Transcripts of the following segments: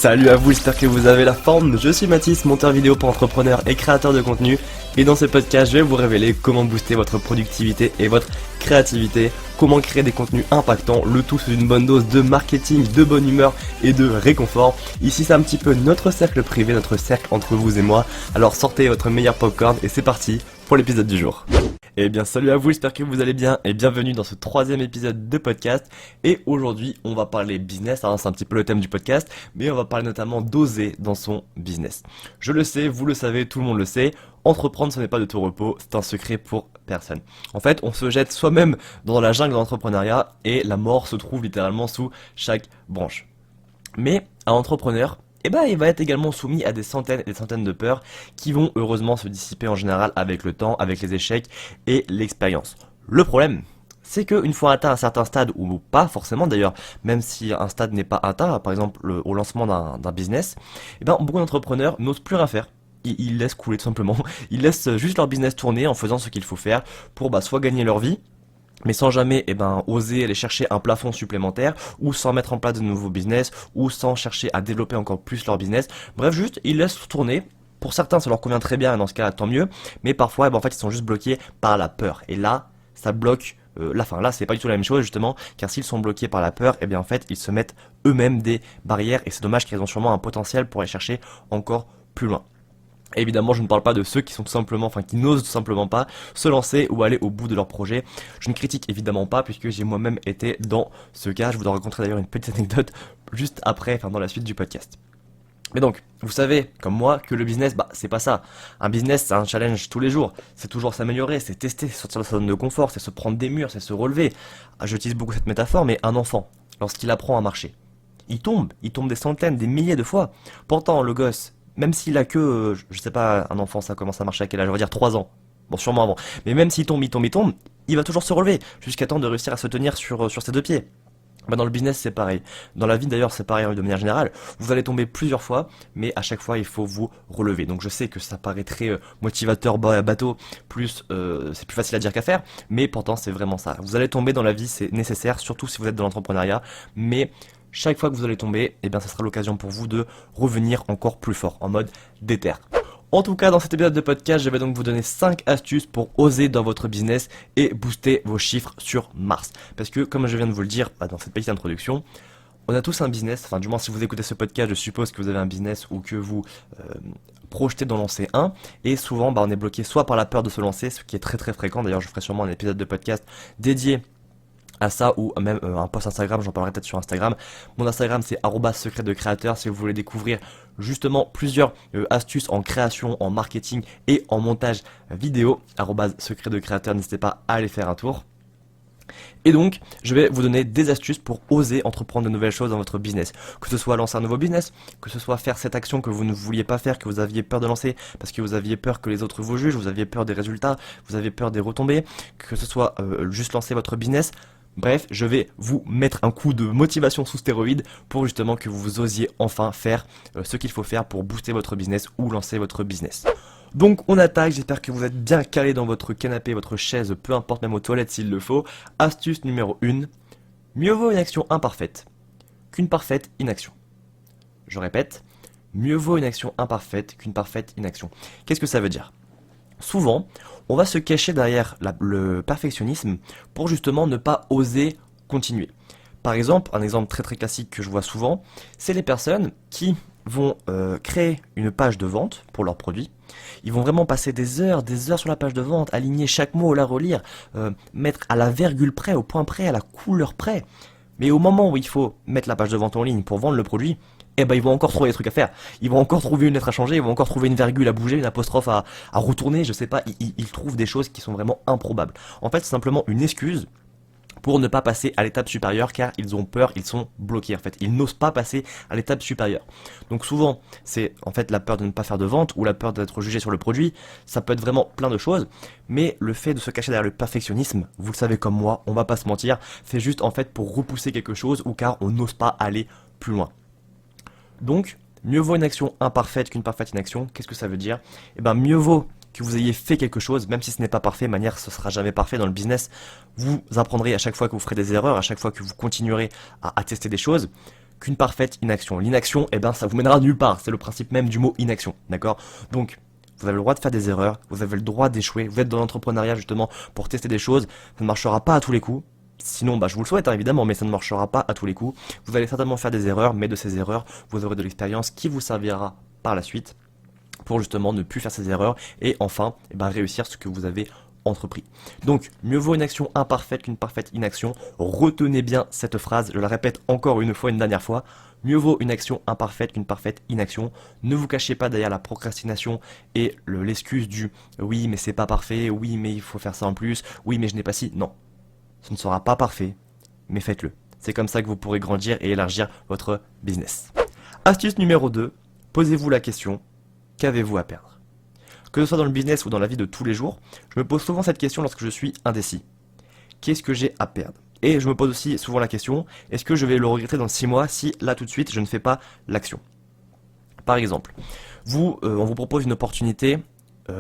Salut à vous, j'espère que vous avez la forme. Je suis Mathis, monteur vidéo pour entrepreneurs et créateur de contenu. Et dans ce podcast, je vais vous révéler comment booster votre productivité et votre créativité, comment créer des contenus impactants, le tout sous une bonne dose de marketing, de bonne humeur et de réconfort. Ici, c'est un petit peu notre cercle privé, notre cercle entre vous et moi. Alors sortez votre meilleur popcorn et c'est parti pour l'épisode du jour. Eh bien salut à vous, j'espère que vous allez bien et bienvenue dans ce troisième épisode de podcast. Et aujourd'hui on va parler business, c'est un petit peu le thème du podcast, mais on va parler notamment d'oser dans son business. Je le sais, vous le savez, tout le monde le sait, entreprendre ce n'est pas de tout repos, c'est un secret pour personne. En fait on se jette soi-même dans la jungle de l'entrepreneuriat et la mort se trouve littéralement sous chaque branche. Mais un entrepreneur, il va être également soumis à des centaines et des centaines de peurs qui vont heureusement se dissiper en général avec le temps, avec les échecs et l'expérience. Le problème, c'est qu'une fois atteint un certain stade, ou pas forcément d'ailleurs, même si un stade n'est pas atteint, par exemple au lancement d'un business, beaucoup d'entrepreneurs n'osent plus rien faire. Ils laissent couler tout simplement, ils laissent juste leur business tourner en faisant ce qu'il faut faire pour soit gagner leur vie, mais sans jamais oser aller chercher un plafond supplémentaire, ou sans mettre en place de nouveaux business, ou sans chercher à développer encore plus leur business. Bref, juste ils laissent tourner. Pour certains ça leur convient très bien, et dans ce cas tant mieux, mais parfois en fait ils sont juste bloqués par la peur, et là ça bloque la fin. Là c'est pas du tout la même chose justement, car s'ils sont bloqués par la peur, en fait ils se mettent eux-mêmes des barrières, et c'est dommage qu'ils ont sûrement un potentiel pour aller chercher encore plus loin. Évidemment, je ne parle pas de ceux qui sont tout simplement, qui n'osent tout simplement pas se lancer ou aller au bout de leur projet. Je ne critique évidemment pas, puisque j'ai moi-même été dans ce cas. Je vous raconterai d'ailleurs une petite anecdote juste après, dans la suite du podcast. Mais donc, vous savez, comme moi, que le business, c'est pas ça. Un business, c'est un challenge tous les jours. C'est toujours s'améliorer, c'est tester, c'est sortir de sa zone de confort, c'est se prendre des murs, c'est se relever. J'utilise beaucoup cette métaphore, mais un enfant, lorsqu'il apprend à marcher, il tombe des centaines, des milliers de fois. Pourtant, le gosse, même s'il a que, je sais pas, un enfant ça commence à marcher à quel âge, on va dire 3 ans, bon sûrement avant, mais même s'il tombe, il va toujours se relever, jusqu'à temps de réussir à se tenir sur ses deux pieds. Dans le business c'est pareil, dans la vie d'ailleurs c'est pareil de manière générale, vous allez tomber plusieurs fois, mais à chaque fois il faut vous relever. Donc je sais que ça paraît très motivateur bateau, c'est plus facile à dire qu'à faire, mais pourtant c'est vraiment ça. Vous allez tomber dans la vie, c'est nécessaire, surtout si vous êtes dans l'entrepreneuriat, mais chaque fois que vous allez tomber, ça sera l'occasion pour vous de revenir encore plus fort, en mode déter. En tout cas, dans cet épisode de podcast, je vais donc vous donner 5 astuces pour oser dans votre business et booster vos chiffres sur Mars. Parce que, comme je viens de vous le dire dans cette petite introduction, on a tous un business, du moins si vous écoutez ce podcast, je suppose que vous avez un business ou que vous projetez d'en lancer un. Et souvent, on est bloqué soit par la peur de se lancer, ce qui est très très fréquent. D'ailleurs, je ferai sûrement un épisode de podcast dédié à ça, ou même un post Instagram, j'en parlerai peut-être sur Instagram. Mon Instagram c'est @secret-de-créateur si vous voulez découvrir justement plusieurs astuces en création, en marketing et en montage vidéo. @secret-de-créateur, n'hésitez pas à aller faire un tour. Et donc, je vais vous donner des astuces pour oser entreprendre de nouvelles choses dans votre business. Que ce soit lancer un nouveau business, que ce soit faire cette action que vous ne vouliez pas faire, que vous aviez peur de lancer parce que vous aviez peur que les autres vous jugent, vous aviez peur des résultats, vous aviez peur des retombées, que ce soit juste lancer votre business. Bref, je vais vous mettre un coup de motivation sous stéroïdes pour justement que vous osiez enfin faire ce qu'il faut faire pour booster votre business ou lancer votre business. Donc on attaque, j'espère que vous êtes bien calé dans votre canapé, votre chaise, peu importe, même aux toilettes s'il le faut. Astuce numéro 1, mieux vaut une action imparfaite qu'une parfaite inaction. Je répète, mieux vaut une action imparfaite qu'une parfaite inaction. Qu'est-ce que ça veut dire ? Souvent, on va se cacher derrière le perfectionnisme pour justement ne pas oser continuer. Par exemple, un exemple très très classique que je vois souvent, c'est les personnes qui vont créer une page de vente pour leurs produits. Ils vont vraiment passer des heures sur la page de vente, aligner chaque mot, la relire, mettre à la virgule près, au point près, à la couleur près. Mais au moment où il faut mettre la page de vente en ligne pour vendre le produit, ils vont encore trouver des trucs à faire. Ils vont encore trouver une lettre à changer, ils vont encore trouver une virgule à bouger, une apostrophe à retourner, je sais pas, ils trouvent des choses qui sont vraiment improbables. En fait, c'est simplement une excuse pour ne pas passer à l'étape supérieure, car ils ont peur, ils sont bloqués en fait, ils n'osent pas passer à l'étape supérieure. Donc souvent, c'est en fait la peur de ne pas faire de vente ou la peur d'être jugé sur le produit, ça peut être vraiment plein de choses, mais le fait de se cacher derrière le perfectionnisme, vous le savez comme moi, on va pas se mentir, c'est juste en fait pour repousser quelque chose ou car on n'ose pas aller plus loin. Donc, mieux vaut une action imparfaite qu'une parfaite inaction. Qu'est-ce que ça veut dire ? Mieux vaut que vous ayez fait quelque chose, même si ce n'est pas parfait, manière ce sera jamais parfait dans le business. Vous apprendrez à chaque fois que vous ferez des erreurs, à chaque fois que vous continuerez à tester des choses, qu'une parfaite inaction. L'inaction, eh ben, ça vous mènera nulle part. C'est le principe même du mot inaction, d'accord? Donc, vous avez le droit de faire des erreurs, vous avez le droit d'échouer, vous êtes dans l'entrepreneuriat justement pour tester des choses, ça ne marchera pas à tous les coups. Sinon, bah, je vous le souhaite, hein, évidemment, mais ça ne marchera pas à tous les coups. Vous allez certainement faire des erreurs, mais de ces erreurs, vous aurez de l'expérience qui vous servira par la suite pour justement ne plus faire ces erreurs et enfin eh ben, réussir ce que vous avez entrepris. Donc, mieux vaut une action imparfaite qu'une parfaite inaction. Retenez bien cette phrase, je la répète encore une fois, une dernière fois. Mieux vaut une action imparfaite qu'une parfaite inaction. Ne vous cachez pas derrière la procrastination et l'excuse du oui mais c'est pas parfait, oui mais il faut faire ça en plus, oui mais je n'ai pas si. Non, ce ne sera pas parfait, mais faites-le. C'est comme ça que vous pourrez grandir et élargir votre business. Astuce numéro 2, posez-vous la question, qu'avez-vous à perdre? Que ce soit dans le business ou dans la vie de tous les jours, je me pose souvent cette question lorsque je suis indécis. Qu'est-ce que j'ai à perdre? Et je me pose aussi souvent la question, est-ce que je vais le regretter dans 6 mois si là tout de suite je ne fais pas l'action? Par exemple, on vous propose une opportunité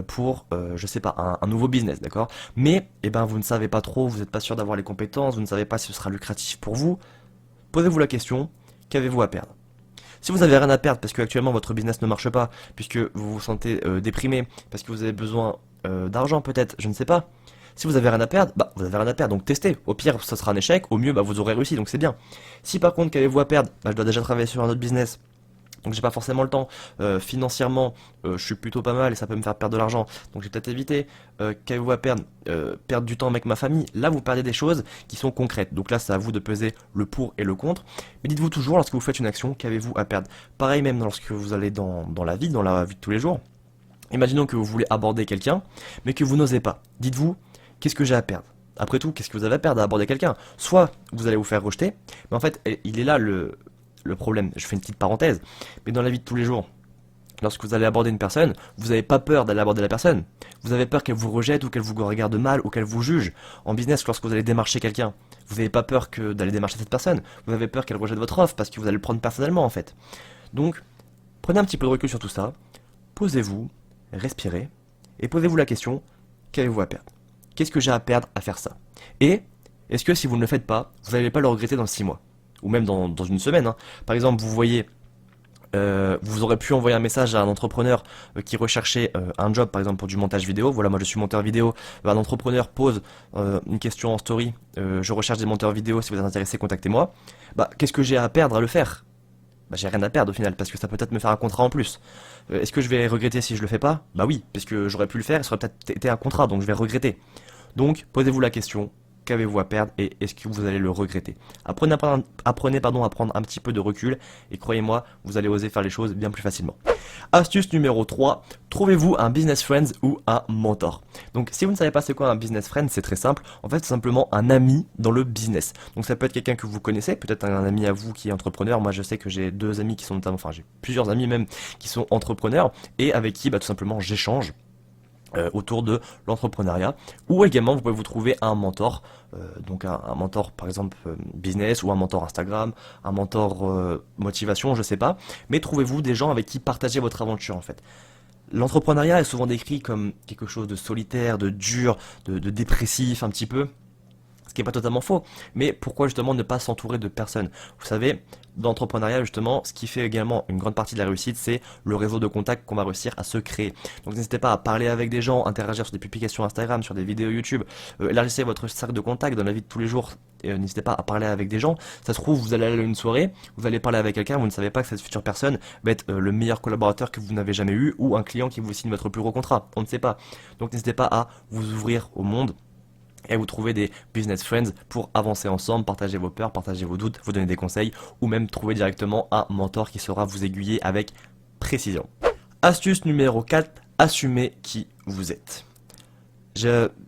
pour, je sais pas, un nouveau business, d'accord? Mais, eh ben, vous ne savez pas trop, vous n'êtes pas sûr d'avoir les compétences, vous ne savez pas si ce sera lucratif pour vous. Posez-vous la question, qu'avez-vous à perdre? Si vous avez rien à perdre parce que actuellement votre business ne marche pas, puisque vous vous sentez déprimé, parce que vous avez besoin d'argent peut-être, je ne sais pas. Si vous avez rien à perdre, bah vous avez rien à perdre, donc testez. Au pire, ça sera un échec, au mieux, bah vous aurez réussi, donc c'est bien. Si par contre, qu'avez-vous à perdre? Bah je dois déjà travailler sur un autre business. Donc j'ai pas forcément le temps. Financièrement, je suis plutôt pas mal et ça peut me faire perdre de l'argent. Donc j'ai peut-être évité. Qu'avez-vous à perdre? Perdre du temps avec ma famille. Là, vous perdez des choses qui sont concrètes. Donc là, c'est à vous de peser le pour et le contre. Mais dites-vous toujours, lorsque vous faites une action, qu'avez-vous à perdre? Pareil même lorsque vous allez dans la vie de tous les jours. Imaginons que vous voulez aborder quelqu'un, mais que vous n'osez pas. Dites-vous, qu'est-ce que j'ai à perdre? Après tout, qu'est-ce que vous avez à perdre à aborder quelqu'un? Soit vous allez vous faire rejeter, mais en fait, il est là le problème. Je fais une petite parenthèse, mais dans la vie de tous les jours, lorsque vous allez aborder une personne, vous n'avez pas peur d'aller aborder la personne. Vous avez peur qu'elle vous rejette ou qu'elle vous regarde mal ou qu'elle vous juge. En business, lorsque vous allez démarcher quelqu'un, vous n'avez pas peur d'aller démarcher cette personne. Vous avez peur qu'elle rejette votre offre parce que vous allez le prendre personnellement en fait. Donc, prenez un petit peu de recul sur tout ça. Posez-vous, respirez et posez-vous la question, qu'avez-vous à perdre? Qu'est-ce que j'ai à perdre à faire ça? Et est-ce que si vous ne le faites pas, vous n'allez pas le regretter dans 6 mois? Ou même dans une semaine. Hein. Par exemple, vous voyez, vous aurez pu envoyer un message à un entrepreneur qui recherchait un job, par exemple pour du montage vidéo. Voilà, moi je suis monteur vidéo. Un entrepreneur pose une question en story. Je recherche des monteurs vidéo. Si vous êtes intéressé, contactez-moi. Bah, qu'est-ce que j'ai à perdre à le faire? Bah, j'ai rien à perdre au final parce que ça peut peut-être me faire un contrat en plus. Est-ce que je vais regretter si je le fais pas? Bah oui, parce que j'aurais pu le faire. Ça aurait peut-être été un contrat, donc je vais regretter. Donc, posez-vous la question. Qu'avez-vous à perdre et est-ce que vous allez le regretter? Apprenez à prendre un petit peu de recul et croyez-moi, vous allez oser faire les choses bien plus facilement. Astuce numéro 3, trouvez-vous un business friend ou un mentor. Donc si vous ne savez pas c'est quoi un business friend, c'est très simple. En fait, c'est simplement un ami dans le business. Donc ça peut être quelqu'un que vous connaissez, peut-être un ami à vous qui est entrepreneur. Moi, je sais que j'ai 2 amis qui sont notamment, enfin j'ai plusieurs amis même qui sont entrepreneurs et avec qui bah, tout simplement j'échange autour de l'entrepreneuriat, ou également vous pouvez vous trouver un mentor, donc un mentor par exemple business ou un mentor Instagram, un mentor motivation, je sais pas, mais trouvez-vous des gens avec qui partager votre aventure en fait. L'entrepreneuriat est souvent décrit comme quelque chose de solitaire, de dur, de dépressif un petit peu. Ce qui n'est pas totalement faux, mais pourquoi justement ne pas s'entourer de personnes? Vous savez, dans l'entrepreneuriat justement, ce qui fait également une grande partie de la réussite, c'est le réseau de contacts qu'on va réussir à se créer. Donc n'hésitez pas à parler avec des gens, interagir sur des publications Instagram, sur des vidéos YouTube, élargissez votre cercle de contacts dans la vie de tous les jours, et n'hésitez pas à parler avec des gens. Ça se trouve, vous allez aller à une soirée, vous allez parler avec quelqu'un, vous ne savez pas que cette future personne va être le meilleur collaborateur que vous n'avez jamais eu, ou un client qui vous signe votre plus gros contrat, on ne sait pas. Donc n'hésitez pas à vous ouvrir au monde, et vous trouver des business friends pour avancer ensemble, partager vos peurs, partager vos doutes, vous donner des conseils ou même trouver directement un mentor qui saura vous aiguiller avec précision. Astuce numéro 4, assumez qui vous êtes.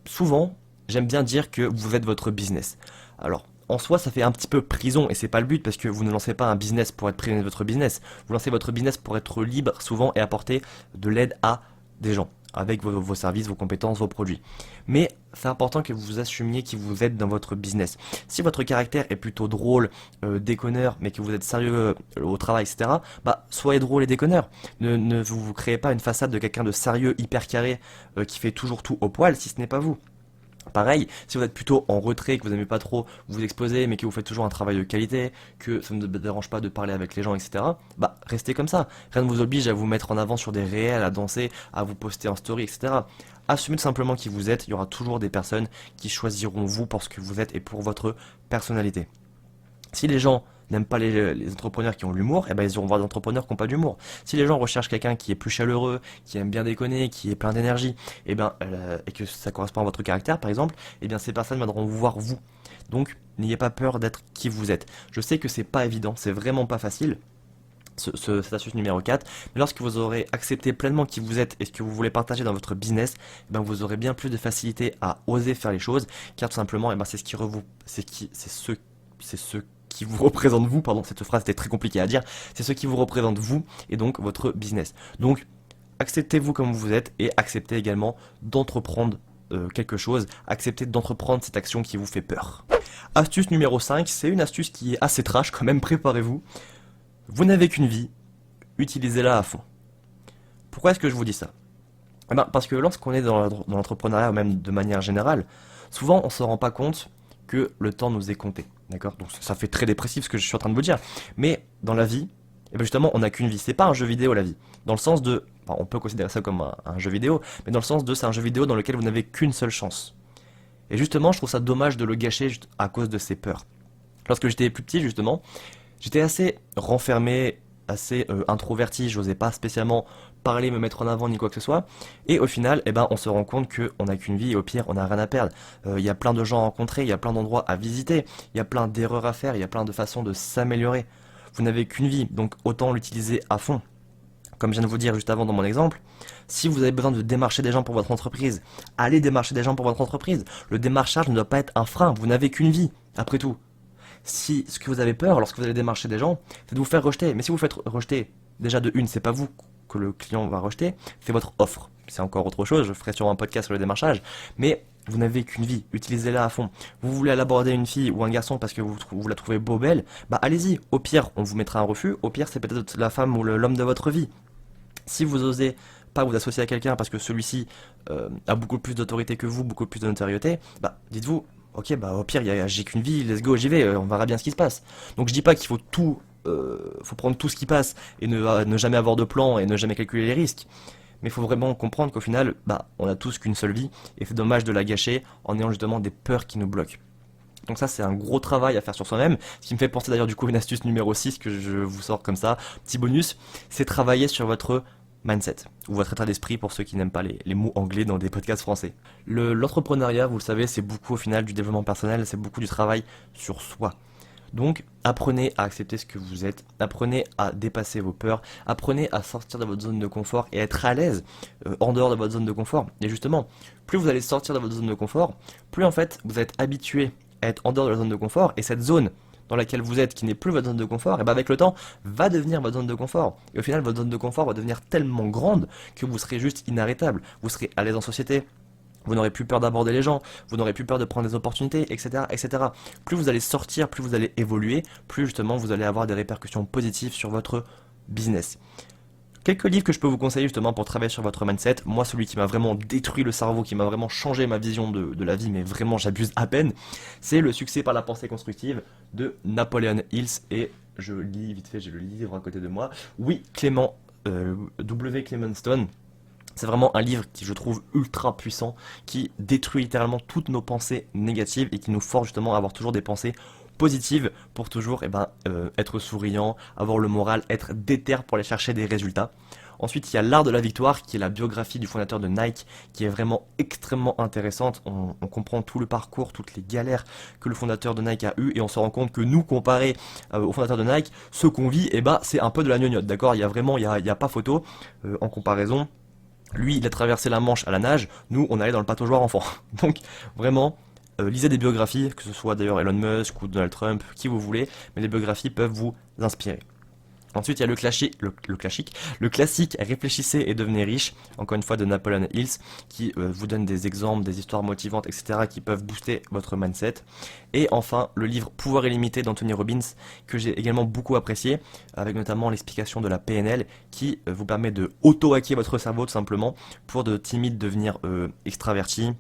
Souvent, j'aime bien dire que vous êtes votre business. Alors, en soi, ça fait un petit peu prison et c'est pas le but parce que vous ne lancez pas un business pour être prisonnier de votre business. Vous lancez votre business pour être libre souvent et apporter de l'aide à des gens avec vos services, vos compétences, vos produits. Mais c'est important que vous assumiez qui vous êtes dans votre business. Si votre caractère est plutôt drôle, déconneur, mais que vous êtes sérieux au travail, etc., bah soyez drôle et déconneur. Ne vous créez pas une façade de quelqu'un de sérieux, hyper carré, qui fait toujours tout au poil si ce n'est pas vous. Pareil, si vous êtes plutôt en retrait, que vous n'aimez pas trop vous exposer, mais que vous faites toujours un travail de qualité, que ça ne vous dérange pas de parler avec les gens, etc., bah restez comme ça. Rien ne vous oblige à vous mettre en avant sur des réels, à danser, à vous poster en story, etc. Assumez tout simplement qui vous êtes, il y aura toujours des personnes qui choisiront vous pour ce que vous êtes et pour votre personnalité. Si les gens n'aiment pas les entrepreneurs qui ont l'humour, eh ben ils iront voir des entrepreneurs qui n'ont pas d'humour. Si les gens recherchent quelqu'un qui est plus chaleureux, qui aime bien déconner, qui est plein d'énergie, et que ça correspond à votre caractère par exemple, eh bien ces personnes viendront vous voir vous. Donc n'ayez pas peur d'être qui vous êtes. Je sais que c'est pas évident, c'est vraiment pas facile. Cette astuce numéro 4, mais lorsque vous aurez accepté pleinement qui vous êtes et ce que vous voulez partager dans votre business, eh ben vous aurez bien plus de facilité à oser faire les choses, car tout simplement, eh ben c'est ce qui vous représente vous, pardon, cette phrase était très compliquée à dire, c'est ce qui vous représente vous et donc votre business. Donc, acceptez-vous comme vous êtes et acceptez également d'entreprendre quelque chose, acceptez d'entreprendre cette action qui vous fait peur. Astuce numéro 5, c'est une astuce qui est assez trash quand même, préparez-vous. Vous n'avez qu'une vie, utilisez-la à fond. Pourquoi est-ce que je vous dis ça? Eh ben, parce que lorsqu'on est dans l'entrepreneuriat, ou même de manière générale, souvent on ne se rend pas compte que le temps nous est compté. D'accord? Donc ça fait très dépressif ce que je suis en train de vous dire. Mais dans la vie, eh ben justement, on n'a qu'une vie. C'est pas un jeu vidéo la vie. Dans le sens de. Enfin, on peut considérer ça comme un jeu vidéo, mais dans le sens de c'est un jeu vidéo dans lequel vous n'avez qu'une seule chance. Et justement, je trouve ça dommage de le gâcher juste à cause de ses peurs. Lorsque j'étais plus petit, justement, j'étais assez renfermé, assez introverti, j'osais pas spécialement parler, me mettre en avant ni quoi que ce soit. Et au final, eh ben, on se rend compte qu'on n'a qu'une vie et au pire, on n'a rien à perdre. Il y a plein de gens à rencontrer, il y a plein d'endroits à visiter, il y a plein d'erreurs à faire, il y a plein de façons de s'améliorer. Vous n'avez qu'une vie, donc autant l'utiliser à fond. Comme je viens de vous dire juste avant dans mon exemple, si vous avez besoin de démarcher des gens pour votre entreprise, allez démarcher des gens pour votre entreprise. Le démarchage ne doit pas être un frein, vous n'avez qu'une vie, après tout. Si ce que vous avez peur lorsque vous allez démarcher des gens, c'est de vous faire rejeter. Mais si vous faites rejeter, déjà de une, c'est pas vous que le client va rejeter, c'est votre offre. C'est encore autre chose, je ferai sûrement un podcast sur le démarchage, mais vous n'avez qu'une vie, utilisez-la à fond. Vous voulez aller aborder une fille ou un garçon parce que vous la trouvez beau, belle, bah allez-y. Au pire, on vous mettra un refus, au pire, c'est peut-être la femme ou l'homme de votre vie. Si vous osez pas vous associer à quelqu'un parce que celui-ci a beaucoup plus d'autorité que vous, beaucoup plus de notoriété, bah dites-vous, ok, bah au pire, j'ai qu'une vie, let's go, j'y vais, on verra bien ce qui se passe. Donc je dis pas qu'il faut faut prendre tout ce qui passe et ne jamais avoir de plan et ne jamais calculer les risques. Mais il faut vraiment comprendre qu'au final, bah on a tous qu'une seule vie et c'est dommage de la gâcher en ayant justement des peurs qui nous bloquent. Donc ça c'est un gros travail à faire sur soi-même, ce qui me fait penser d'ailleurs du coup une astuce numéro 6 que je vous sors comme ça, petit bonus, c'est travailler sur votre mindset, ou votre état d'esprit pour ceux qui n'aiment pas les mots anglais dans des podcasts français. L'entrepreneuriat, vous le savez, c'est beaucoup au final du développement personnel, c'est beaucoup du travail sur soi. Donc apprenez à accepter ce que vous êtes, apprenez à dépasser vos peurs, apprenez à sortir de votre zone de confort et être à l'aise en dehors de votre zone de confort. Et justement, plus vous allez sortir de votre zone de confort, plus en fait vous êtes habitué à être en dehors de la zone de confort et cette zone dans laquelle vous êtes, qui n'est plus votre zone de confort, et bien avec le temps, va devenir votre zone de confort. Et au final, votre zone de confort va devenir tellement grande que vous serez juste inarrêtable. Vous serez à l'aise en société, vous n'aurez plus peur d'aborder les gens, vous n'aurez plus peur de prendre des opportunités, etc., etc. Plus vous allez sortir, plus vous allez évoluer, plus justement vous allez avoir des répercussions positives sur votre business. Quelques livres que je peux vous conseiller justement pour travailler sur votre mindset. Moi, celui qui m'a vraiment détruit le cerveau, qui m'a vraiment changé ma vision de la vie, mais vraiment j'abuse à peine, c'est Le succès par la pensée constructive de Napoleon Hills. Et je lis vite fait, j'ai le livre à côté de moi. Oui, W. Clement Stone. C'est vraiment un livre qui je trouve ultra puissant, qui détruit littéralement toutes nos pensées négatives et qui nous force justement à avoir toujours des pensées positives pour toujours être souriant, avoir le moral, être déter pour aller chercher des résultats. Ensuite, il y a L'art de la victoire, qui est la biographie du fondateur de Nike, qui est vraiment extrêmement intéressante. On comprend tout le parcours, toutes les galères que le fondateur de Nike a eu, et on se rend compte que nous, comparé au fondateur de Nike, ce qu'on vit, c'est un peu de la gnognotte, d'accord? Il y a pas photo en comparaison. Lui, il a traversé la Manche à la nage, nous, on allait dans le pataugeoire enfant. Donc, vraiment, lisez des biographies, que ce soit d'ailleurs Elon Musk ou Donald Trump, qui vous voulez, mais les biographies peuvent vous inspirer. Ensuite, il y a le classique Réfléchissez et devenez riche, encore une fois de Napoleon Hills, qui vous donne des exemples, des histoires motivantes, etc., qui peuvent booster votre mindset. Et enfin, le livre Pouvoir illimité d'Anthony Robbins, que j'ai également beaucoup apprécié, avec notamment l'explication de la PNL, qui vous permet de auto-hacker votre cerveau tout simplement, pour de timide devenir extraverti,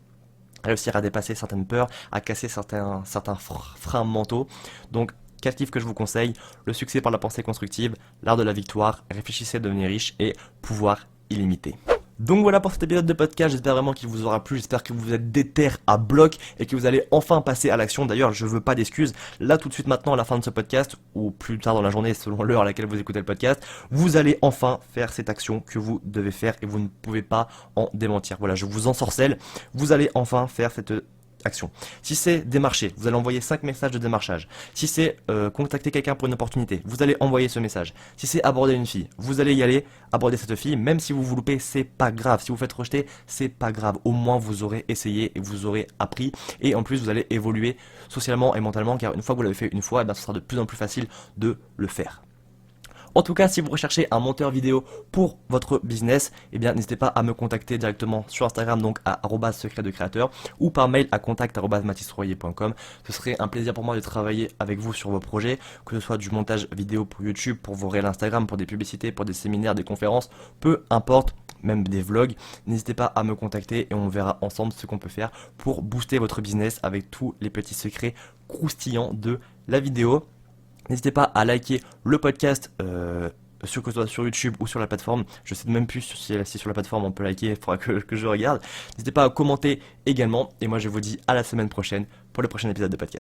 réussir à dépasser certaines peurs, à casser certains freins mentaux. Donc, 4 livres que je vous conseille: Le succès par la pensée constructive, L'art de la victoire, Réfléchissez à devenir riche et Pouvoir illimité. Donc voilà pour cet épisode de podcast, j'espère vraiment qu'il vous aura plu, j'espère que vous êtes déter à bloc et que vous allez enfin passer à l'action. D'ailleurs, je veux pas d'excuses, là tout de suite maintenant à la fin de ce podcast, ou plus tard dans la journée selon l'heure à laquelle vous écoutez le podcast, vous allez enfin faire cette action que vous devez faire et vous ne pouvez pas en démentir. Voilà, je vous ensorcelle, vous allez enfin faire cette action. Si c'est démarcher, vous allez envoyer 5 messages de démarchage. Si c'est contacter quelqu'un pour une opportunité, vous allez envoyer ce message. Si c'est aborder une fille, vous allez y aller, aborder cette fille, même si vous loupez, c'est pas grave. Si vous faites rejeter, c'est pas grave. Au moins vous aurez essayé et vous aurez appris. Et en plus vous allez évoluer socialement et mentalement, car une fois que vous l'avez fait une fois, ce sera de plus en plus facile de le faire. En tout cas, si vous recherchez un monteur vidéo pour votre business, n'hésitez pas à me contacter directement sur Instagram, donc à @secretdecreateur, ou par mail à contact@mathysroyer.com. Ce serait un plaisir pour moi de travailler avec vous sur vos projets, que ce soit du montage vidéo pour YouTube, pour vos réels Instagram, pour des publicités, pour des séminaires, des conférences, peu importe, même des vlogs. N'hésitez pas à me contacter et on verra ensemble ce qu'on peut faire pour booster votre business avec tous les petits secrets croustillants de la vidéo. N'hésitez pas à liker le podcast, que ce soit sur YouTube ou sur la plateforme. Je sais même plus si sur la plateforme on peut liker, il faudra que je regarde. N'hésitez pas à commenter également. Et moi je vous dis à la semaine prochaine pour le prochain épisode de podcast.